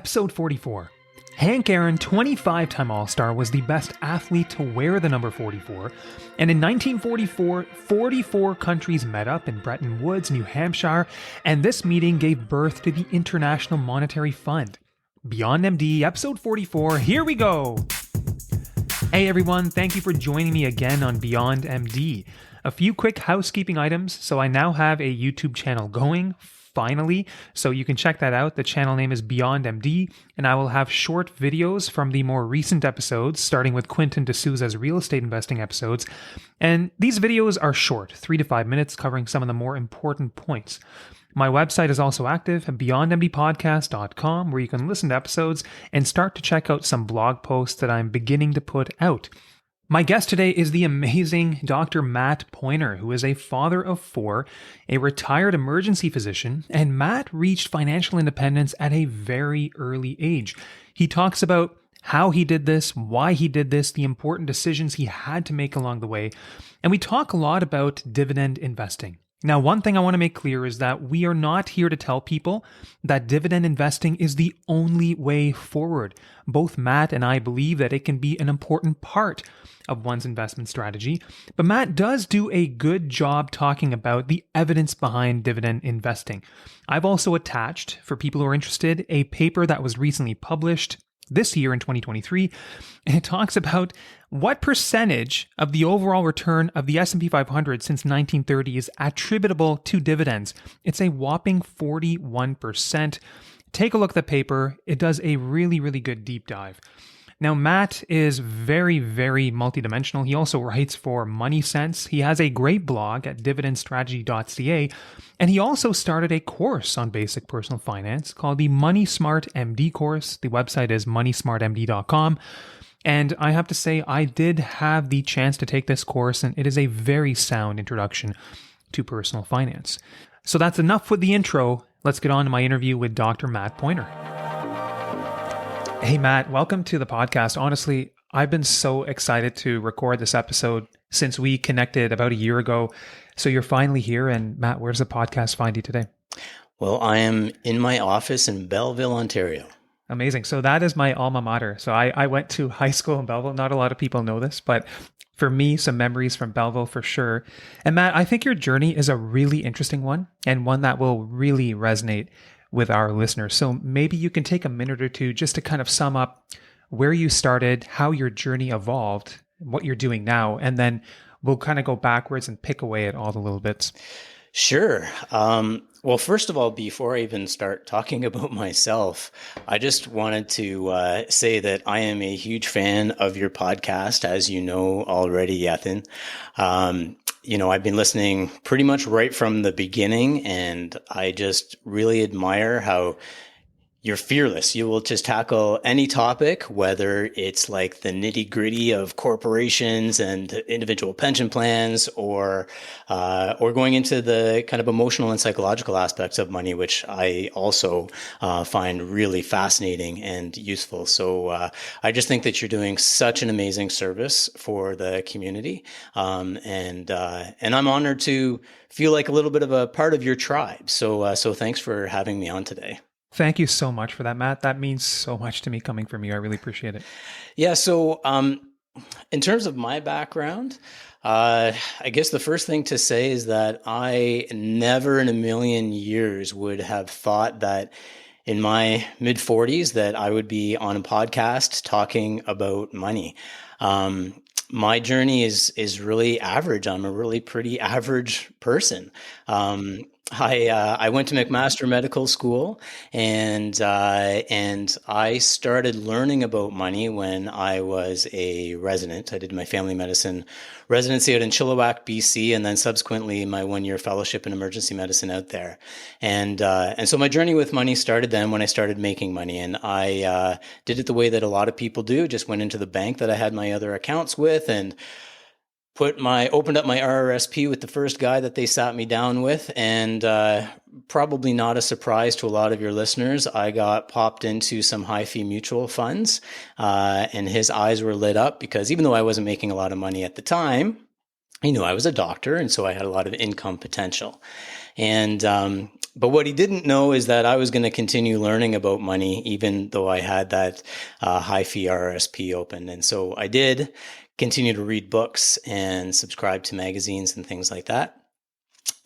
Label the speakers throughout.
Speaker 1: Episode 44. Hank Aaron, 25-time All-Star, was the best athlete to wear the number 44, and in 1944, 44 countries met up in Bretton Woods, New Hampshire, and this meeting gave birth to the International Monetary Fund. Beyond MD, Episode 44, here we go! Hey everyone, thank you for joining me again on Beyond MD. A few quick housekeeping items. So I now have a YouTube channel going, finally, so you can check that out. The channel name is Beyond MD, and I will have short videos from the more recent episodes, starting with Quentin D'Souza's real estate investing episodes. And these videos are short, 3 to 5 minutes, covering some of the more important points. My website is also active at beyondmdpodcast.com, where you can listen to episodes and start to check out some blog posts that I'm beginning to put out. My guest today is the amazing Dr. Matt Poyner, who is a father of 4, a retired emergency physician, and Matt reached financial independence at a very early age. He talks about how he did this, why he did this, the important decisions he had to make along the way, and we talk a lot about dividend investing. Now, one thing I want to make clear is that we are not here to tell people that dividend investing is the only way forward. Both Matt and I believe that it can be an important part of one's investment strategy, but Matt does do a good job talking about the evidence behind dividend investing. I've also attached, for people who are interested, a paper that was recently published this year in 2023, and it talks about what percentage of the overall return of the S&P 500 since 1930 is attributable to dividends. It's a whopping 41%. Take a look at the paper. It does a really, really good deep dive. Now, Matt is very, very multidimensional. He also writes for Money Sense. He has a great blog at dividendstrategy.ca, and he also started a course on basic personal finance called the Money Smart MD course. The website is moneysmartmd.com. And I have to say, I did have the chance to take this course, and it is a very sound introduction to personal finance. So that's enough with the intro. Let's get on to my interview with Dr. Matt Poyner. Hey, Matt, welcome to the podcast. Honestly, I've been so excited to record this episode since we connected about a year ago. So you're finally here. And Matt, where does the podcast find you today?
Speaker 2: Well, I am in my office in Belleville, Ontario.
Speaker 1: Amazing. So that is my alma mater. So I went to high school in Belleville. Not a lot of people know this, but for me, some memories from Belleville for sure. And Matt, I think your journey is a really interesting one and one that will really resonate with our listeners. So maybe you can take a minute or two just to kind of sum up where you started, how your journey evolved, what you're doing now, and then we'll kind of go backwards and pick away at all the little bits.
Speaker 2: Sure. Well, first of all, before I even start talking about myself, I just wanted to say that I am a huge fan of your podcast, as you know already, Yatin. I've been listening pretty much right from the beginning, and I just really admire how you're fearless. You will just tackle any topic, whether it's like the nitty gritty of corporations and individual pension plans, or going into the kind of emotional and psychological aspects of money, which I also find really fascinating and useful. So I just think that you're doing such an amazing service for the community, and I'm honored to feel like a little bit of a part of your tribe. So thanks for having me on today.
Speaker 1: Thank you so much for that, Matt. That means so much to me coming from you. I really appreciate it.
Speaker 2: Yeah. So in terms of my background, I guess the first thing to say is that I never in a million years would have thought that in my mid-40s that I would be on a podcast talking about money. My journey is really average. I'm a really pretty average person. I went to McMaster Medical School, and I started learning about money when I was a resident. I did my family medicine residency out in Chilliwack, BC, and then subsequently my 1-year fellowship in emergency medicine out there. And so my journey with money started then when I started making money, and I did it the way that a lot of people do. Just went into the bank that I had my other accounts with and opened up my RRSP with the first guy that they sat me down with, and probably not a surprise to a lot of your listeners, I got popped into some high fee mutual funds, and his eyes were lit up because even though I wasn't making a lot of money at the time, he knew I was a doctor, and so I had a lot of income potential. And But what he didn't know is that I was going to continue learning about money, even though I had that high fee RRSP open. And so I did continue to read books and subscribe to magazines and things like that.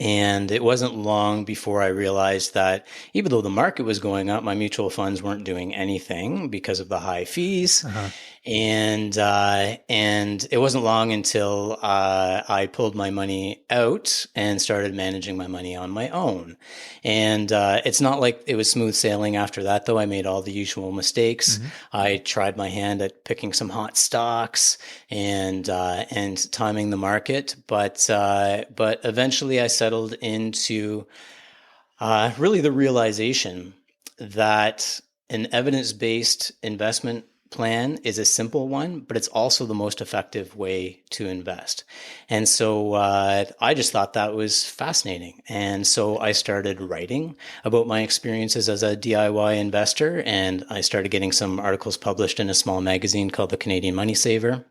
Speaker 2: And it wasn't long before I realized that even though the market was going up, my mutual funds weren't doing anything because of the high fees.
Speaker 1: Uh-huh.
Speaker 2: And it wasn't long until I pulled my money out and started managing my money on my own. And it's not like it was smooth sailing after that, though. I made all the usual mistakes. I tried my hand at picking some hot stocks and timing the market, but eventually I settled into really the realization that an evidence-based investment plan is a simple one, but it's also the most effective way to invest. And so I just thought that was fascinating. And so I started writing about my experiences as a DIY investor, and I started getting some articles published in a small magazine called the Canadian Money Saver,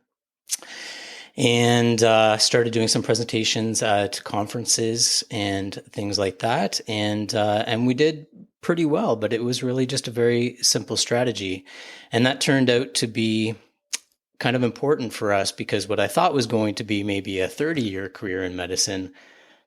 Speaker 2: and started doing some presentations at conferences and things like that. And we did pretty well, but it was really just a very simple strategy. And that turned out to be kind of important for us, because what I thought was going to be maybe a 30-year career in medicine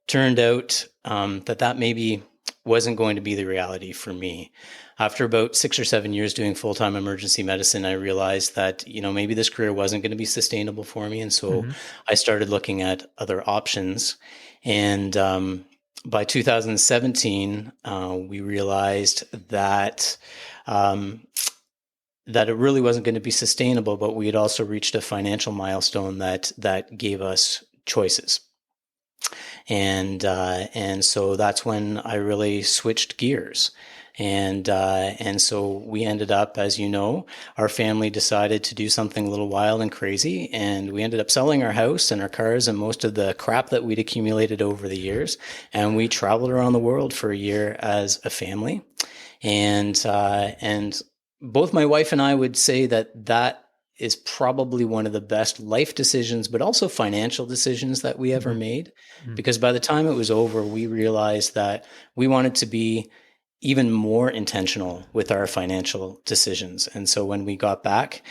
Speaker 2: turned out that maybe wasn't going to be the reality for me. After about 6 or 7 years doing full-time emergency medicine, I realized that, maybe this career wasn't going to be sustainable for me. And so I started looking at other options. And by 2017, we realized that that it really wasn't going to be sustainable, but we had also reached a financial milestone that gave us choices. And so that's when I really switched gears. And so we ended up, as you know, our family decided to do something a little wild and crazy, and we ended up selling our house and our cars and most of the crap that we'd accumulated over the years. And we traveled around the world for a year as a family. And both my wife and I would say that is probably one of the best life decisions, but also financial decisions that we ever made. Because by the time it was over, we realized that we wanted to be even more intentional with our financial decisions. And so when we got back,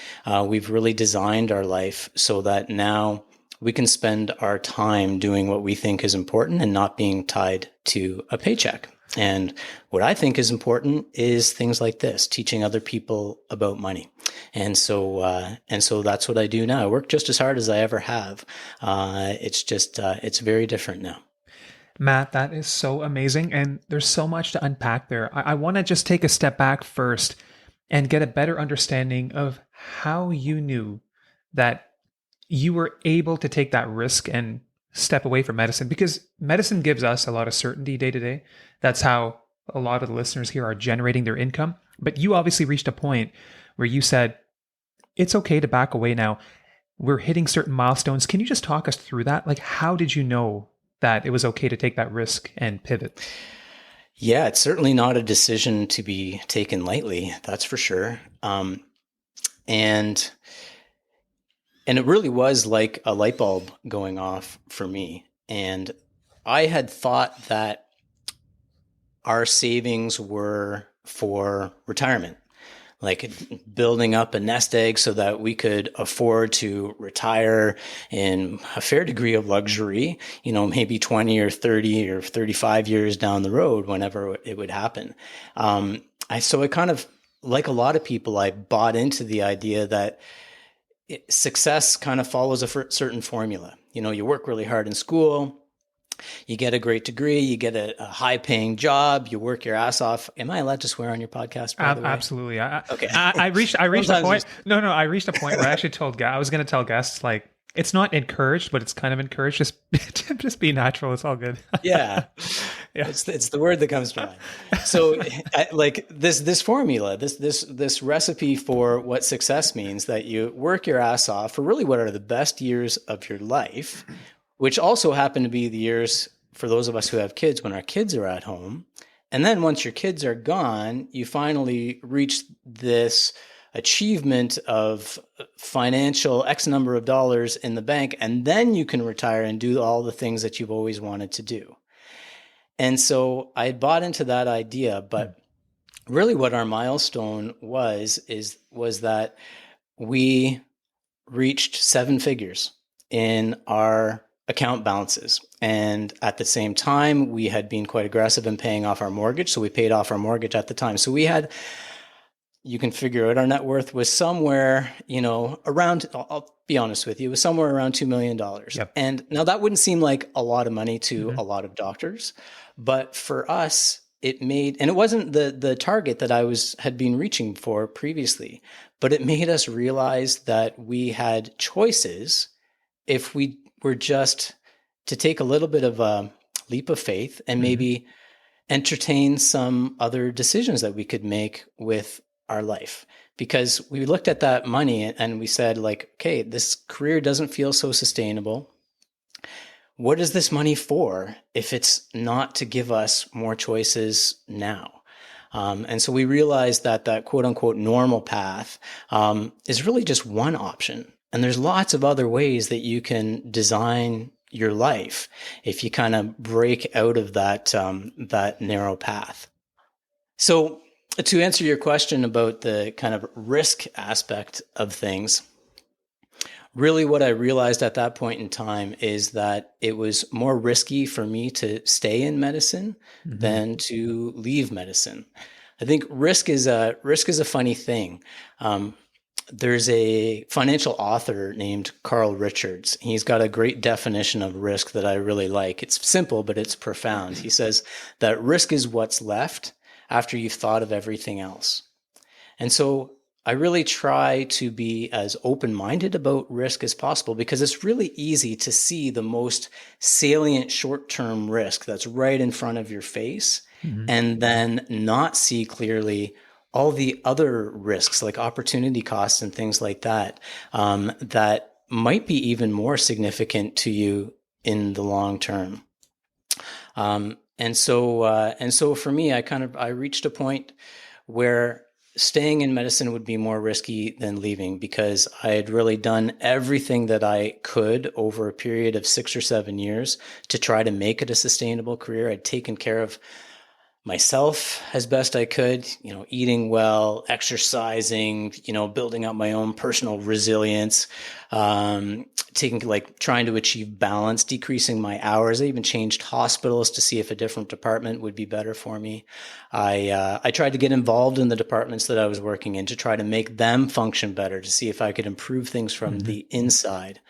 Speaker 2: we've really designed our life so that now we can spend our time doing what we think is important and not being tied to a paycheck. And what I think is important is things like this, teaching other people about money. And so that's what I do now. I work just as hard as I ever have. It's very different now.
Speaker 1: Matt, that is so amazing. And there's so much to unpack there. I want to just take a step back first and get a better understanding of how you knew that you were able to take that risk and step away from medicine, because medicine gives us a lot of certainty day to day. That's how a lot of the listeners here are generating their income. But you obviously reached a point where you said, it's okay to back away now. We're hitting certain milestones. Can you just talk us through that? Like, how did you know that it was okay to take that risk and pivot?
Speaker 2: Yeah, it's certainly not a decision to be taken lightly. That's for sure. And it really was like a light bulb going off for me. And I had thought that our savings were for retirement, like building up a nest egg so that we could afford to retire in a fair degree of luxury, maybe 20 or 30 or 35 years down the road, whenever it would happen. So I kind of, like a lot of people, I bought into the idea that success kind of follows a certain formula. You work really hard in school, you get a great degree, you get a high paying job, you work your ass off. Am I allowed to swear on your podcast, by the way?
Speaker 1: Absolutely.
Speaker 2: Okay.
Speaker 1: I reached a point. No, I reached a point where I actually I was going to tell guests, like, it's not encouraged, but it's kind of encouraged. Just be natural. It's all good.
Speaker 2: Yeah.
Speaker 1: Yeah.
Speaker 2: It's the word that comes to mind. So like this formula, this recipe for what success means, that you work your ass off for really what are the best years of your life, which also happen to be the years for those of us who have kids when our kids are at home. And then once your kids are gone, you finally reach this achievement of financial X number of dollars in the bank, and then you can retire and do all the things that you've always wanted to do. And so I bought into that idea, but really what our milestone was that we reached seven figures in our account balances. And at the same time, we had been quite aggressive in paying off our mortgage. So we paid off our mortgage at the time. So we had, you can figure out our net worth was somewhere, around, I'll be honest with you, it was somewhere around $2 million.
Speaker 1: Yep.
Speaker 2: And now that wouldn't seem like a lot of money to a lot of doctors, but for us, it made, and it wasn't the target that had been reaching for previously, but it made us realize that we had choices if we were just to take a little bit of a leap of faith and maybe entertain some other decisions that we could make with our life. Because we looked at that money and we said, like, okay, this career doesn't feel so sustainable. What is this money for if it's not to give us more choices now? And so we realized that quote unquote normal path is really just one option. And there's lots of other ways that you can design your life if you kind of break out of that narrow path. So to answer your question about the kind of risk aspect of things, really what I realized at that point in time is that it was more risky for me to stay in medicine than to leave medicine. I think risk is a funny thing. There's a financial author named Carl Richards. He's got a great definition of risk that I really like. It's simple, but it's profound. He says that risk is what's left after you've thought of everything else. And so I really try to be as open-minded about risk as possible because it's really easy to see the most salient short-term risk that's right in front of your face and then not see clearly all the other risks like opportunity costs and things like that, that might be even more significant to you in the long term. And so for me, I reached a point where staying in medicine would be more risky than leaving because I had really done everything that I could over a period of 6 or 7 years to try to make it a sustainable career. I'd taken care of myself as best I could, eating well, exercising, building up my own personal resilience, trying to achieve balance, decreasing my hours. I even changed hospitals to see if a different department would be better for me. I tried to get involved in the departments that I was working in to try to make them function better, to see if I could improve things from the inside.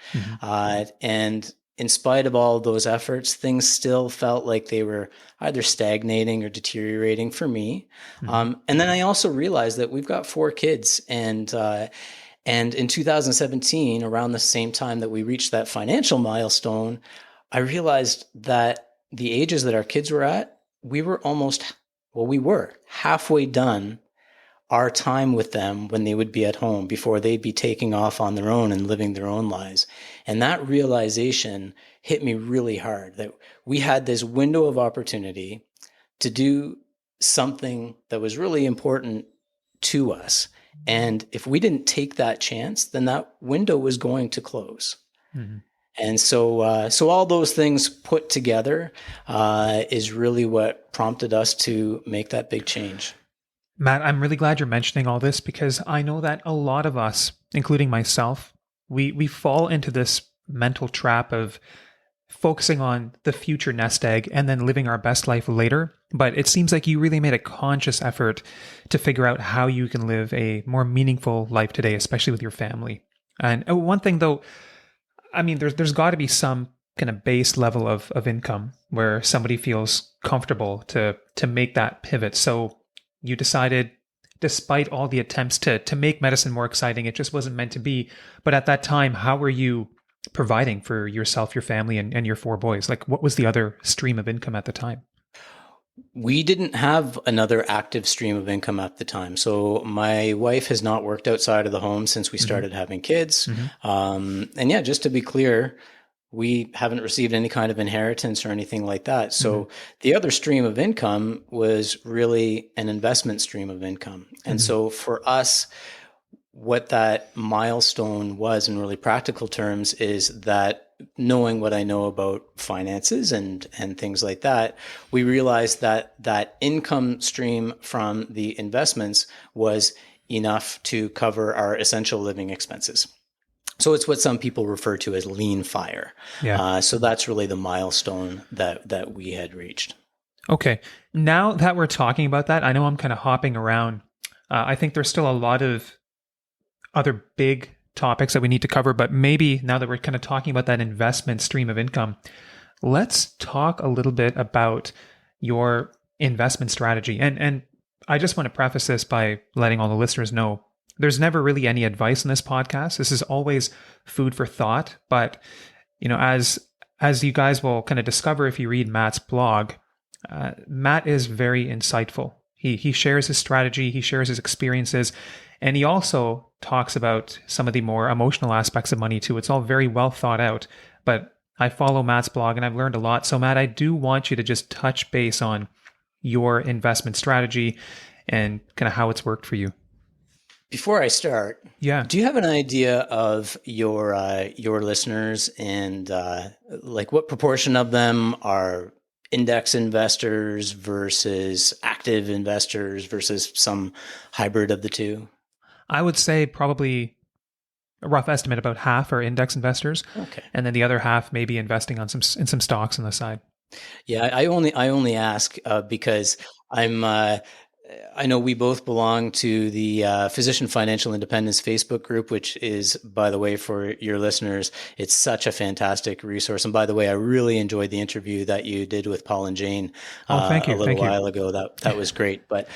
Speaker 2: And in spite of all those efforts, things still felt like they were either stagnating or deteriorating for me. And then I also realized that we've got 4 kids, and in 2017, around the same time that we reached that financial milestone, I realized that the ages that our kids were at, we were halfway done our time with them when they would be at home before they'd be taking off on their own and living their own lives. And that realization hit me really hard, that we had this window of opportunity to do something that was really important to us. And if we didn't take that chance, then that window was going to close. And so all those things put together is really what prompted us to make that big change.
Speaker 1: Matt, I'm really glad you're mentioning all this because I know that a lot of us, including myself, we fall into this mental trap of focusing on the future nest egg and then living our best life later. But it seems like you really made a conscious effort to figure out how you can live a more meaningful life today, especially with your family. And one thing though, I mean, there's got to be some kind of base level of income where somebody feels comfortable to make that pivot. So you decided, despite all the attempts to make medicine more exciting, it just wasn't meant to be. But at that time, how were you providing for yourself, your family, and your 4 boys? Like, what was the other stream of income at the time?
Speaker 2: We didn't have another active stream of income at the time. So my wife has not worked outside of the home since we started having kids. And yeah, just to be clear, we haven't received any kind of inheritance or anything like that. So the other stream of income was really an investment stream of income. And so for us, what that milestone was in really practical terms is that knowing what I know about finances and things like that, we realized that that income stream from the investments was enough to cover our essential living expenses. So it's what some people refer to as lean fire.
Speaker 1: Yeah.
Speaker 2: So that's really the milestone that we had reached.
Speaker 1: Okay. Now that we're talking about that, I know I'm kind of hopping around. I think there's still a lot of other big topics that we need to cover, but maybe now that we're kind of talking about that investment stream of income, let's talk a little bit about your investment strategy. And I just want to preface this by letting all the listeners know there's never really any advice in this podcast. This is always food for thought. But as you guys will kind of discover if you read Matt's blog, Matt is very insightful. He shares his strategy, he shares his experiences, and he also talks about some of the more emotional aspects of money too. It's all very well thought out. But I follow Matt's blog and I've learned a lot. So Matt, I do want you to just touch base on your investment strategy and kind of how it's worked for you.
Speaker 2: Before I start,
Speaker 1: Yeah.
Speaker 2: do you have an idea of your listeners and like what proportion of them are index investors versus active investors versus some hybrid of the two?
Speaker 1: I would say probably a rough estimate about half are index investors,
Speaker 2: Okay.
Speaker 1: and then the other half maybe investing on some stocks on the side.
Speaker 2: Yeah, I only ask because I'm I know we both belong to the Physician Financial Independence Facebook group, which is, by the way, for your listeners, it's such a fantastic resource. And by the way, I really enjoyed the interview that you did with Paul and Jane
Speaker 1: Thank you.
Speaker 2: a little while ago. That was great. But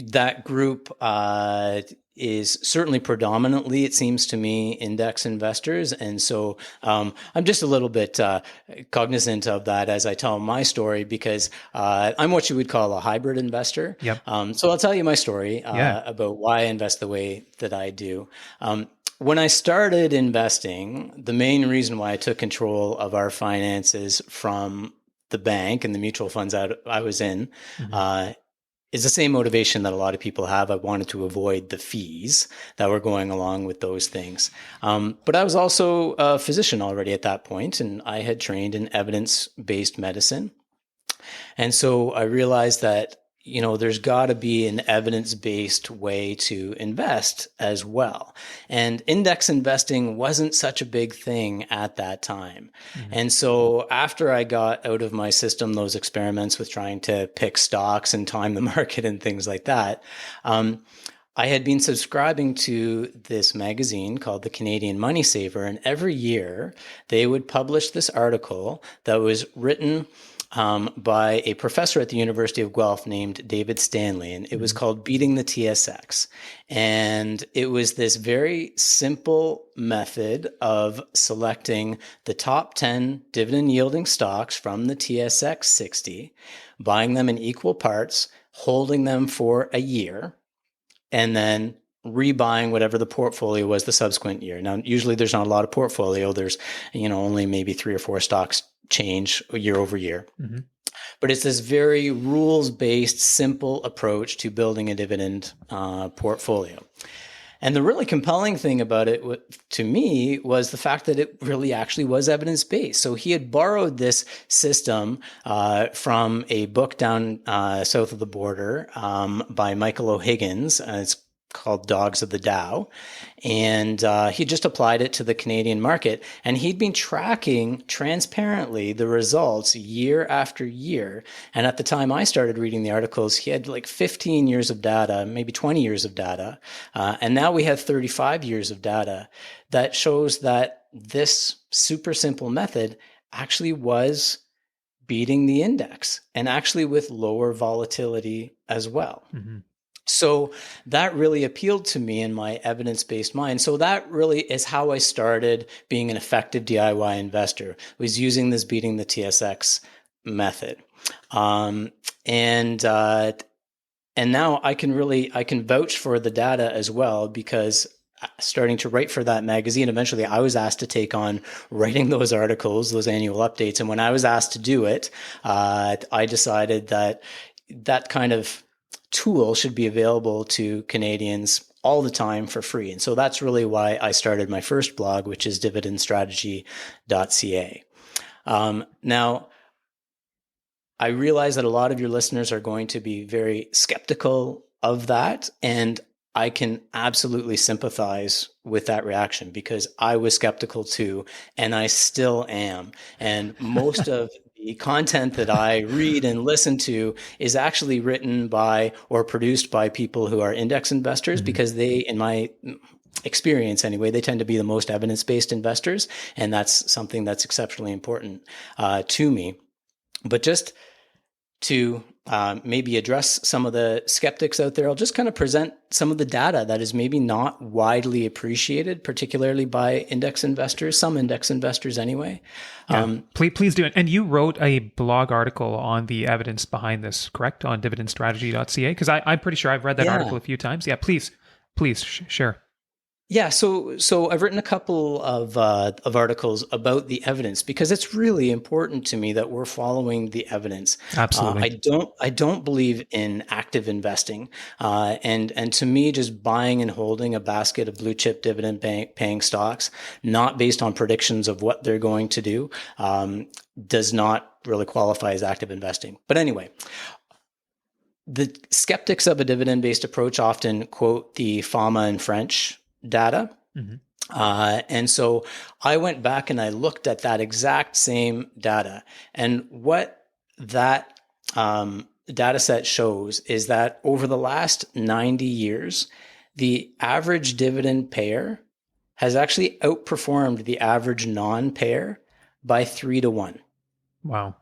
Speaker 2: that group is certainly predominantly, it seems to me, index investors. And so I'm just a little bit cognizant of that as I tell my story, because I'm what you would call a hybrid investor.
Speaker 1: Yep.
Speaker 2: So I'll tell you my story about why I invest the way that I do. When I started investing, the main reason why I took control of our finances from the bank and the mutual funds I was in, is the same motivation that a lot of people have. I wanted to avoid the fees that were going along with those things. But I was also a physician already at that point, and I had trained in evidence-based medicine. And so I realized that, there's got to be an evidence-based way to invest as well. And index investing wasn't such a big thing at that time. And so after I got out of my system, those experiments with trying to pick stocks and time the market and things like that, I had been subscribing to this magazine called the Canadian Money Saver. And every year they would publish this article that was written by a professor at the University of Guelph named David Stanley, and it was called Beating the TSX. And it was this very simple method of selecting the top 10 dividend yielding stocks from the TSX 60, buying them in equal parts, holding them for a year, and then rebuying whatever the portfolio was the subsequent year. Now, usually there's not a lot of portfolio. There's, only maybe 3 or 4 stocks change year over year. But it's this very rules-based, simple approach to building a dividend portfolio. And the really compelling thing about it to me was the fact that it really actually was evidence-based. So he had borrowed this system from a book down south of the border by Michael O'Higgins. It's called Dogs of the Dow. And he just applied it to the Canadian market. And he'd been tracking transparently the results year after year. And at the time I started reading the articles, he had like 15 years of data, maybe 20 years of data. And now we have 35 years of data that shows that this super simple method actually was beating the index, and actually with lower volatility as well. So that really appealed to me in my evidence-based mind. So that really is how I started being an effective DIY investor, was using this beating the TSX method. And now I can vouch for the data as well, because starting to write for that magazine, eventually I was asked to take on writing those articles, those annual updates. And when I was asked to do it, I decided that kind of tool should be available to Canadians all the time for free. And so that's really why I started my first blog, which is dividendstrategy.ca. Now, I realize that a lot of your listeners are going to be very skeptical of that. And I can absolutely sympathize with that reaction because I was skeptical too, and I still am. And most of the content that I read and listen to is actually written by or produced by people who are index investors because they, in my experience anyway, they tend to be the most evidence-based investors. And that's something that's exceptionally important to me. But just to maybe address some of the skeptics out there, I'll just kind of present some of the data that is maybe not widely appreciated, particularly by index investors, some index investors anyway.
Speaker 1: Yeah, please do it. And you wrote a blog article on the evidence behind this, correct? On dividendstrategy.ca? Because I'm pretty sure I've read that article a few times. Yeah, please share.
Speaker 2: Yeah, so I've written a couple of articles about the evidence because it's really important to me that we're following the evidence.
Speaker 1: Absolutely.
Speaker 2: I don't believe in active investing, and to me, just buying and holding a basket of blue chip dividend paying stocks, not based on predictions of what they're going to do, does not really qualify as active investing. But anyway. The skeptics of a dividend-based approach often quote the FAMA in French data. And so I went back and I looked at that exact same data. And what that data set shows is that over the last 90 years, the average dividend payer has actually outperformed the average non-payer by 3-1.
Speaker 1: Wow.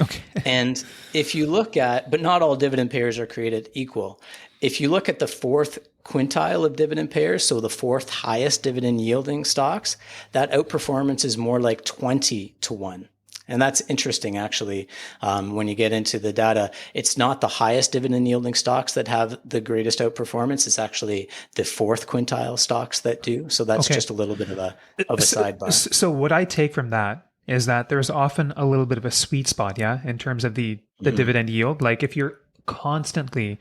Speaker 1: Okay.
Speaker 2: And if you look at, but not all dividend payers are created equal. If you look at the fourth quintile of dividend payers, so the fourth highest dividend yielding stocks, that outperformance is more like 20-1. And that's interesting, actually, when you get into the data. It's not the highest dividend yielding stocks that have the greatest outperformance. It's actually the fourth quintile stocks that do. So that's just a little bit of a sidebar.
Speaker 1: So what I take from that is that there's often a little bit of a sweet spot, in terms of the dividend yield. Like if you're constantly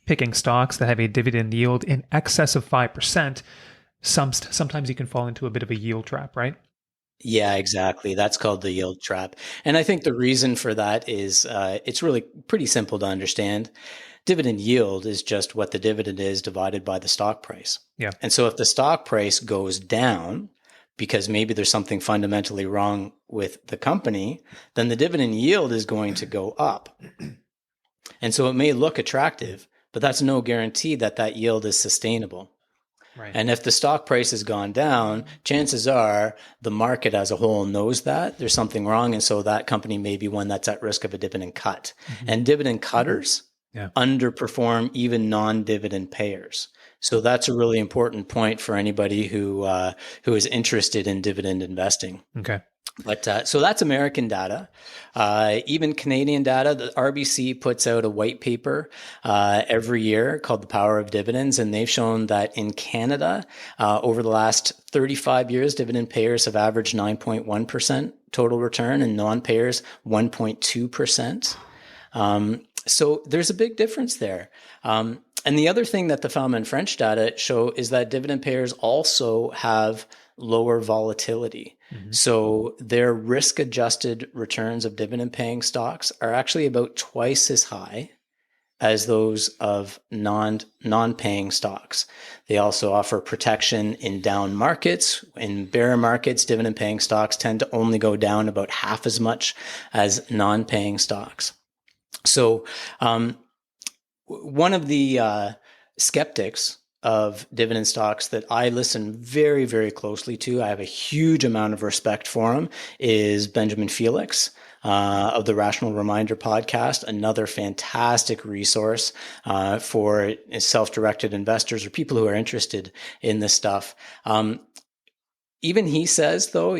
Speaker 1: picking stocks that have a dividend yield in excess of 5%, sometimes you can fall into a bit of a yield trap, right?
Speaker 2: Yeah, exactly. That's called the yield trap. And I think the reason for that is it's really pretty simple to understand. Dividend yield is just what the dividend is divided by the stock price.
Speaker 1: Yeah.
Speaker 2: And so if the stock price goes down, because maybe there's something fundamentally wrong with the company, then the dividend yield is going to go up. And so it may look attractive, but that's no guarantee that that yield is sustainable.
Speaker 1: Right.
Speaker 2: And if the stock price has gone down, chances are the market as a whole knows that there's something wrong. And so that company may be one that's at risk of a dividend cut. And dividend cutters underperform even non-dividend payers. So that's a really important point for anybody who is interested in dividend investing.
Speaker 1: Okay.
Speaker 2: But so that's American data. Even Canadian data, the RBC puts out a white paper every year called The Power of Dividends. And they've shown that in Canada, over the last 35 years, dividend payers have averaged 9.1% total return and non-payers 1.2%. So there's a big difference there. And the other thing that the FAMA and French data show is that dividend payers also have lower volatility. So their risk-adjusted returns of dividend-paying stocks are actually about twice as high as those of non-paying stocks. They also offer protection in down markets. In bear markets, dividend-paying stocks tend to only go down about half as much as non-paying stocks. So one of the skeptics of dividend stocks that I listen very, very closely to, I have a huge amount of respect for him, is Benjamin Felix of the Rational Reminder podcast, another fantastic resource for self-directed investors or people who are interested in this stuff. Even he says, though,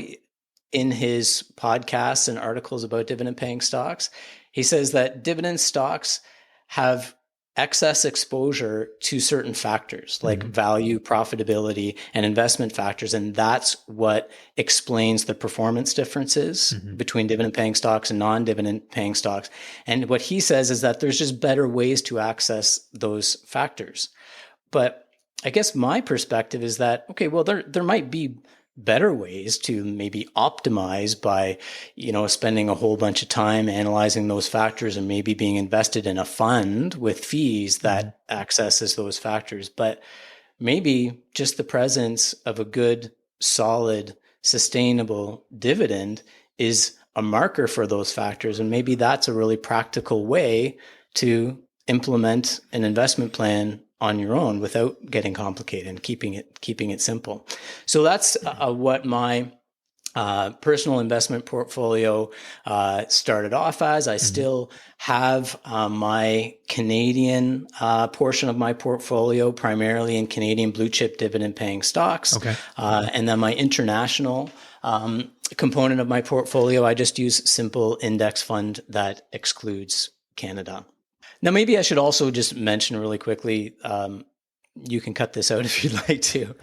Speaker 2: in his podcasts and articles about dividend-paying stocks, he says that dividend stocks have excess exposure to certain factors like value, profitability, and investment factors. And that's what explains the performance differences between dividend paying stocks and non-dividend paying stocks. And what he says is that there's just better ways to access those factors. But I guess my perspective is that, okay, well, there might be better ways to maybe optimize by, spending a whole bunch of time analyzing those factors and maybe being invested in a fund with fees that accesses those factors. But maybe just the presence of a good, solid, sustainable dividend is a marker for those factors. And maybe that's a really practical way to implement an investment plan on your own without getting complicated and keeping it simple. So that's what my personal investment portfolio started off as. I still have my Canadian portion of my portfolio, primarily in Canadian blue chip dividend paying stocks.
Speaker 1: Okay.
Speaker 2: And then my international component of my portfolio, I just use simple index fund that excludes Canada. Now, maybe I should also just mention really quickly, you can cut this out if you'd like to,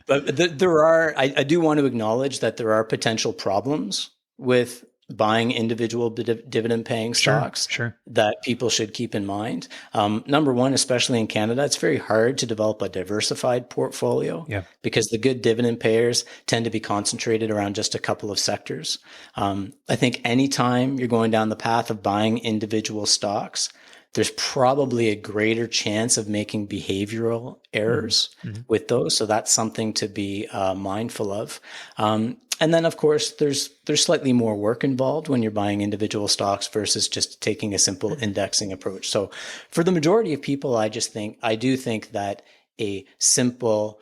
Speaker 2: but I do want to acknowledge that there are potential problems with buying individual dividend paying stocks that people should keep in mind. Number one, especially in Canada, it's very hard to develop a diversified portfolio because the good dividend payers tend to be concentrated around just a couple of sectors. I think anytime you're going down the path of buying individual stocks, there's probably a greater chance of making behavioral errors with those. So that's something to be mindful of. And then, of course, there's slightly more work involved when you're buying individual stocks versus just taking a simple indexing approach. So for the majority of people, I do think that a simple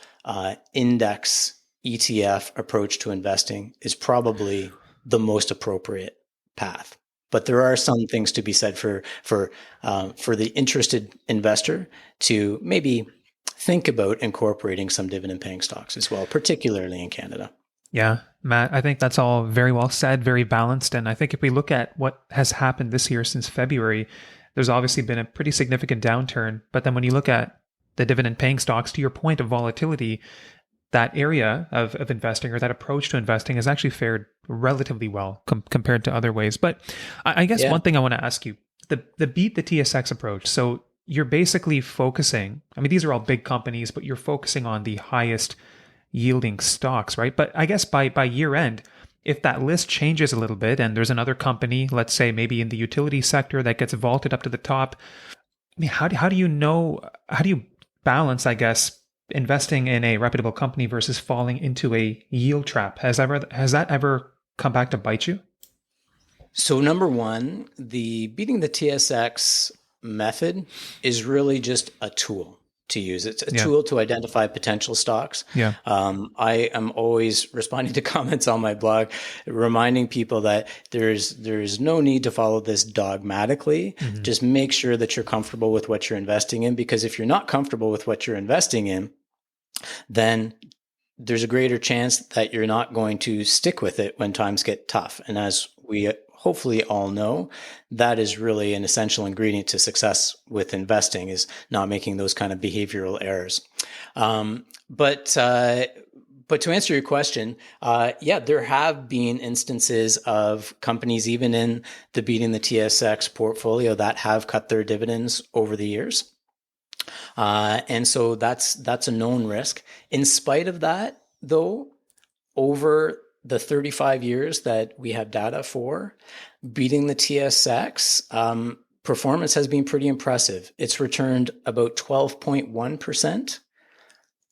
Speaker 2: index ETF approach to investing is probably the most appropriate path. But there are some things to be said for the interested investor to maybe think about incorporating some dividend paying stocks as well, particularly in Canada.
Speaker 1: Yeah, Matt, I think that's all very well said, very balanced. And I think if we look at what has happened this year since February, there's obviously been a pretty significant downturn. But then when you look at the dividend paying stocks, to your point of volatility, that area of investing or that approach to investing has actually fared relatively well compared to other ways. But I guess one thing I want to ask you, the beat the TSX approach. So you're basically focusing, I mean, these are all big companies, but you're focusing on the highest yielding stocks, right? But I guess by year end, if that list changes a little bit and there's another company, let's say maybe in the utility sector that gets vaulted up to the top, I mean, how do you balance, I guess, investing in a reputable company versus falling into a yield trap? Has that ever come back to bite you?
Speaker 2: So number one, the beating the TSX method is really just a tool to use. It's a tool to identify potential stocks. I am always responding to comments on my blog, reminding people that there's no need to follow this dogmatically. Just make sure that you're comfortable with what you're investing in, because if you're not comfortable with what you're investing in, then there's a greater chance that you're not going to stick with it when times get tough. And as we hopefully all know, that is really an essential ingredient to success with investing, is not making those kind of behavioral errors. But to answer your question, there have been instances of companies, even in the beating the TSX portfolio, that have cut their dividends over the years. And so that's a known risk. In spite of that, though, over the 35 years that we have data for, beating the TSX, performance has been pretty impressive. It's returned about 12.1%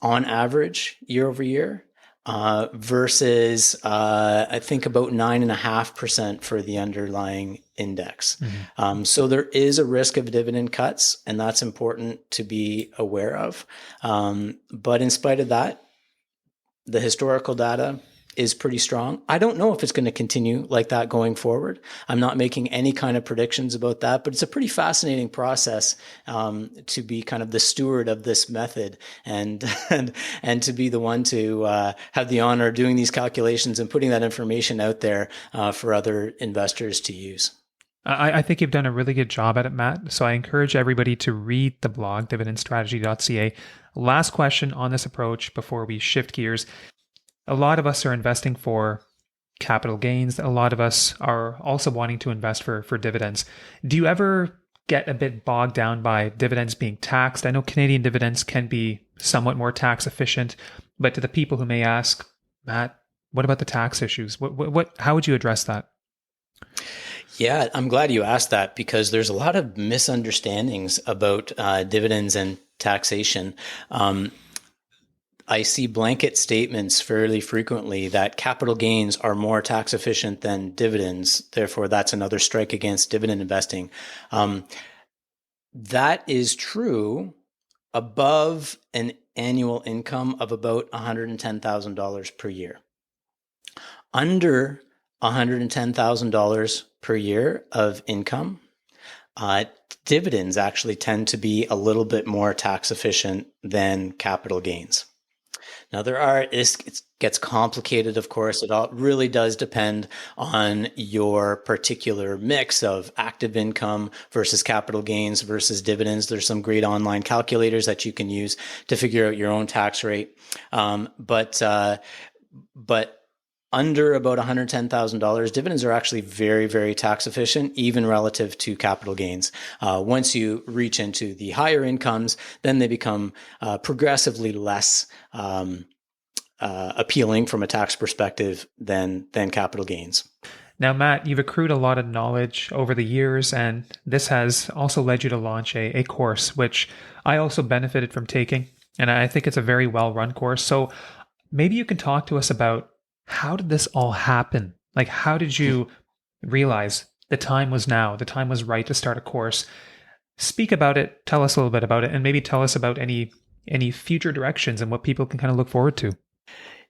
Speaker 2: on average year over year, versus I think about 9.5% for the underlying index. So there is a risk of dividend cuts, and that's important to be aware of. But in spite of that, the historical data is pretty strong. I don't know if it's going to continue like that going forward. I'm not making any kind of predictions about that, but it's a pretty fascinating process to be kind of the steward of this method and to be the one to have the honor of doing these calculations and putting that information out there for other investors to use.
Speaker 1: I think you've done a really good job at it, Matt. So I encourage everybody to read the blog, dividendstrategy.ca. Last question on this approach before we shift gears. A lot of us are investing for capital gains. A lot of us are also wanting to invest for dividends. Do you ever get a bit bogged down by dividends being taxed? I know Canadian dividends can be somewhat more tax efficient, but to the people who may ask, Matt, what about the tax issues? How would you address that?
Speaker 2: Yeah, I'm glad you asked that because there's a lot of misunderstandings about dividends and taxation. I see blanket statements fairly frequently that capital gains are more tax efficient than dividends. Therefore, that's another strike against dividend investing. That is true above an annual income of about $110,000 per year. Under $110,000 per year of income, dividends actually tend to be a little bit more tax efficient than capital gains. Now, it gets complicated, of course. It all really does depend on your particular mix of active income versus capital gains versus dividends. There's some great online calculators that you can use to figure out your own tax rate. But under about $110,000, dividends are actually very, very tax efficient, even relative to capital gains. Once you reach into the higher incomes, then they become progressively less appealing from a tax perspective than capital gains.
Speaker 1: Now, Matt, you've accrued a lot of knowledge over the years, and this has also led you to launch a course, which I also benefited from taking. And I think it's a very well run course. So maybe you can talk to us about how did this all happen? Like, how did you realize the time was now, the time was right to start a course? Speak about it, tell us a little bit about it, and maybe tell us about any future directions and what people can kind of look forward to.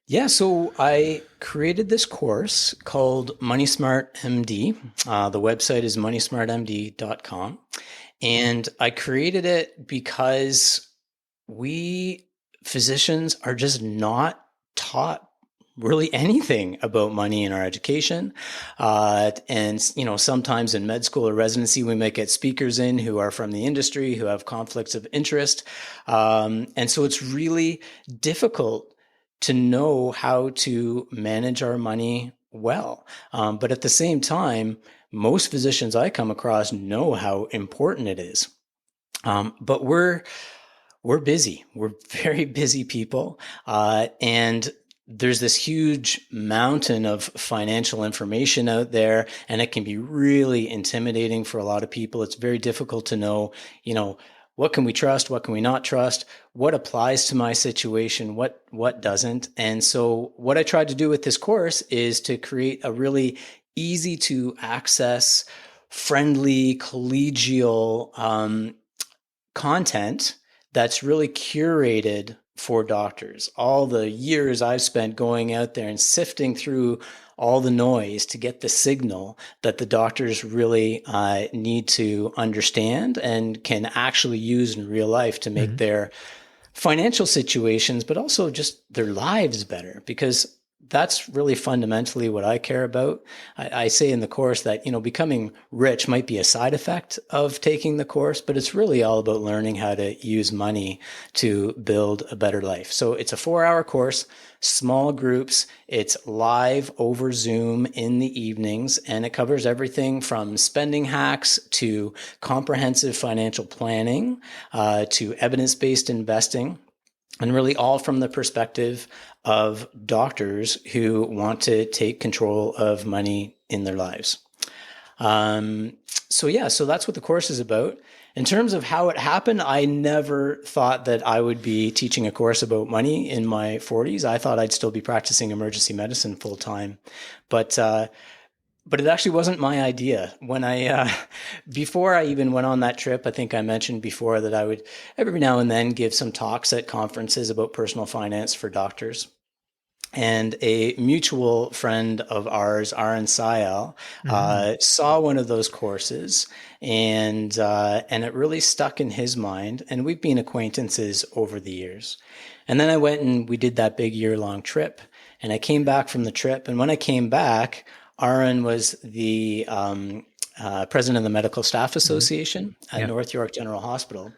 Speaker 2: Yeah, so I created this course called Money Smart MD. The website is moneysmartmd.com. And I created it because we physicians are just not taught really anything about money in our education. And, sometimes in med school or residency, we might get speakers in who are from the industry, who have conflicts of interest. And so it's really difficult to know how to manage our money well. But at the same time, most physicians I come across know how important it is. But we're busy. We're very busy people. And there's this huge mountain of financial information out there, and it can be really intimidating for a lot of people. It's very difficult to know, what can we trust? What can we not trust? What applies to my situation? What doesn't? And so what I tried to do with this course is to create a really easy to access, friendly, collegial content that's really curated for doctors. All the years I've spent going out there and sifting through all the noise to get the signal that the doctors really need to understand and can actually use in real life to make their financial situations, but also just their lives better, because that's really fundamentally what I care about. I say in the course that, becoming rich might be a side effect of taking the course, but it's really all about learning how to use money to build a better life. So it's a 4-hour course, small groups. It's live over Zoom in the evenings, and it covers everything from spending hacks to comprehensive financial planning to evidence-based investing. And really all from the perspective of doctors who want to take control of money in their lives. So that's what the course is about. In terms of how it happened, I never thought that I would be teaching a course about money in my 40s. I thought I'd still be practicing emergency medicine full time. But it actually wasn't my idea. When before I even went on that trip, I think I mentioned before that I would every now and then give some talks at conferences about personal finance for doctors. And a mutual friend of ours, Aaron Sayal, saw one of those courses, and it really stuck in his mind. And we've been acquaintances over the years. And then I went and we did that big year-long trip. And I came back from the trip. And when I came back, Aaron was the president of the Medical Staff Association at
Speaker 1: Yeah.
Speaker 2: North York General Hospital.